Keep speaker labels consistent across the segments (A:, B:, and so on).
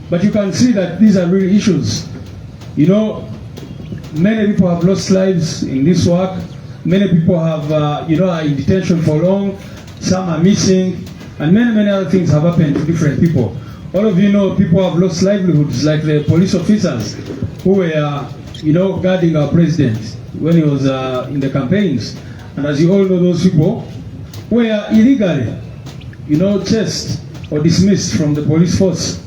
A: But you can see that these are real issues. You know, many people have lost lives in this work. Many people have, are in detention for long. Some are missing, and many other things have happened to different people. All of you know people have lost livelihoods, like the police officers who were, guarding our president when he was in the campaigns. And as you all know, those people were illegally, chased or dismissed from the police force.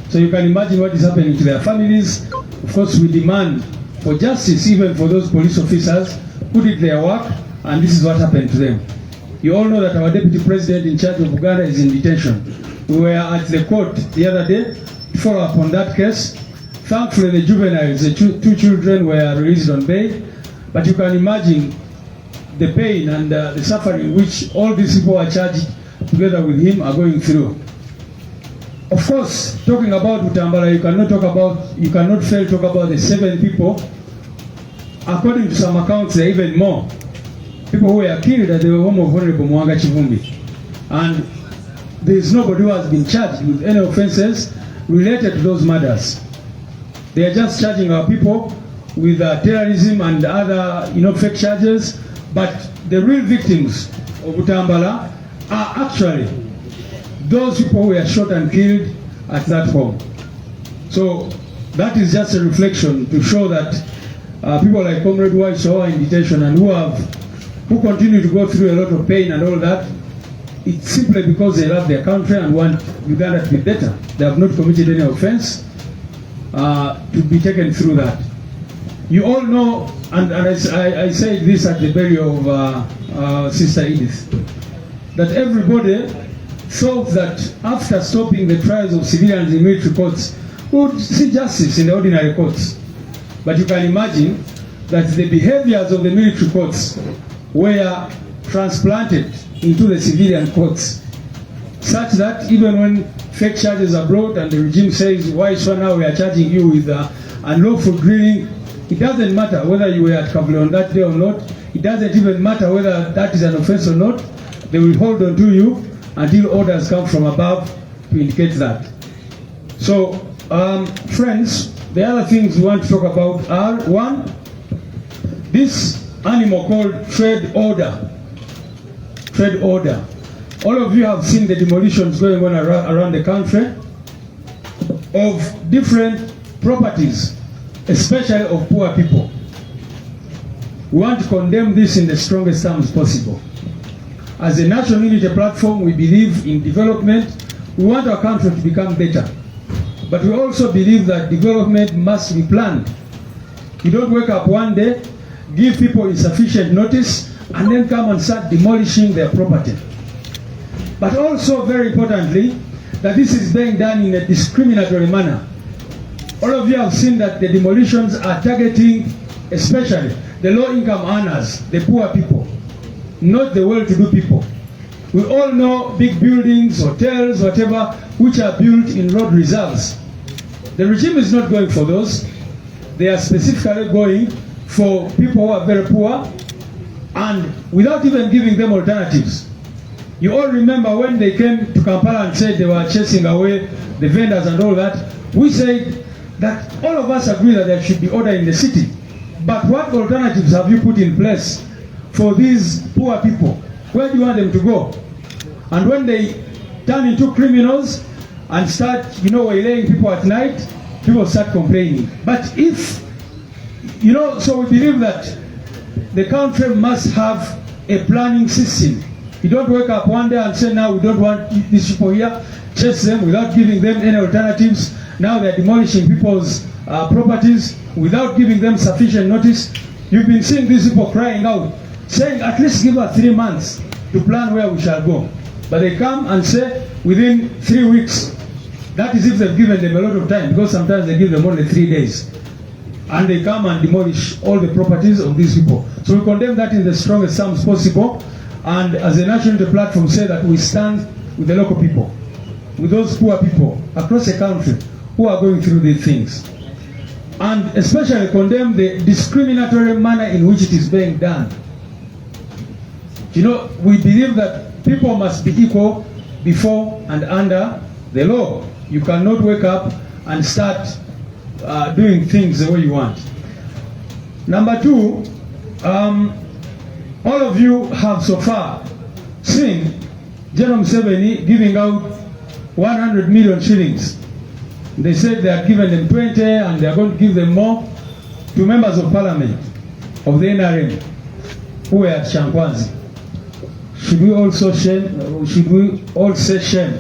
A: So you can imagine what is happening to their families. Of course, we demand for justice even for those police officers who did their work, and this is what happened to them. You all know that our deputy president in charge of Uganda is in detention. We were at the court the other day to follow up on that case. Thankfully, the juveniles, the two children, were released on bail. But you can imagine the pain and the suffering which all these people are charged together with him are going through. Of course, talking about Butambala, you cannot fail to talk about the 7 people. According to some accounts, there are even more people who were killed at the home of Honorable Mwanga Chivumbi. And there is nobody who has been charged with any offenses related to those murders. They are just charging our people with terrorism and other, fake charges. But the real victims of Butambala are actually those people who were shot and killed at that home. So that is just a reflection to show that people like Comrade White who are in detention and who continue to go through a lot of pain and all that, it's simply because they love their country and want Uganda to be better. They have not committed any offense to be taken through that. You all know, and I said this at the burial of Sister Edith, that everybody thought that after stopping the trials of civilians in military courts, we would see justice in the ordinary courts. But you can imagine that the behaviors of the military courts were transplanted into the civilian courts, such that even when fake charges are brought and the regime says, why so now we are charging you with unlawful drilling, it doesn't matter whether you were at Kabul on that day or not. It doesn't even matter whether that is an offense or not. They will hold on to you until orders come from above to indicate that. So, friends, the other things we want to talk about are, one, this animal called trade order. Trade order. All of you have seen the demolitions going on around the country of different properties, especially of poor people. We want to condemn this in the strongest terms possible. As a National Unity Platform, we believe in development. We want our country to become better. But we also believe that development must be planned. You don't wake up one day, give people insufficient notice, and then come and start demolishing their property. But also, very importantly, that this is being done in a discriminatory manner. All of you have seen that the demolitions are targeting especially the low-income earners, the poor people, not the well-to-do people. We all know big buildings, hotels, whatever, which are built in road reserves. The regime is not going for those. They are specifically going for people who are very poor and without even giving them alternatives. You all remember when they came to Kampala and said they were chasing away the vendors and all that. We said that all of us agree that there should be order in the city. But what alternatives have you put in place for these poor people? Where do you want them to go? And when they turn into criminals and start, waylaying people at night, people start complaining. But if, so we believe that the country must have a planning system. You don't wake up one day and say, now we don't want these people here, chase them without giving them any alternatives. Now they're demolishing people's properties without giving them sufficient notice. You've been seeing these people crying out, saying at least give us 3 months to plan where we shall go. But they come and say within 3 weeks. That is if they've given them a lot of time, because sometimes they give them only 3 days. And they come and demolish all the properties of these people. So we condemn that in the strongest terms possible. And as a National Unity Platform, say that we stand with the local people, with those poor people across the country who are going through these things. And especially condemn the discriminatory manner in which it is being done. We believe that people must be equal before and under the law. You cannot wake up and start doing things the way you want. Number two, all of you have so far seen General Museveni giving out 100 million shillings. They said they are given them 20 and they are going to give them more to members of parliament of the NRM who were at Shankwanzi. Should we also shame? Should we all say shame?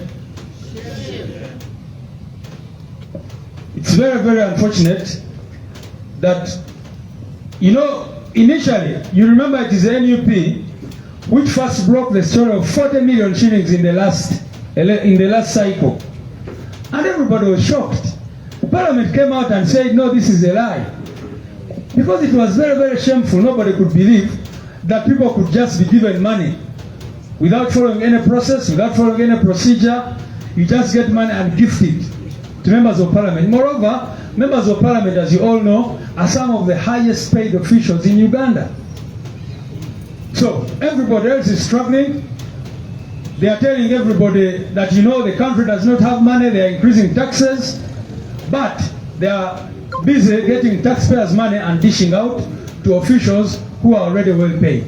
A: It's very, very unfortunate that, you know, initially, you remember it is the NUP which first broke the story of 40 million shillings in the last cycle. And everybody was shocked. Parliament came out and said, no, this is a lie. Because it was very, very shameful. Nobody could believe that people could just be given money without following any process, without following any procedure. You just get money and gift it to members of parliament. Moreover, members of parliament, as you all know, are some of the highest paid officials in Uganda. So everybody else is struggling. They are telling everybody that, you know, the country does not have money, they are increasing taxes, but they are busy getting taxpayers' money and dishing out to officials who are already well paid.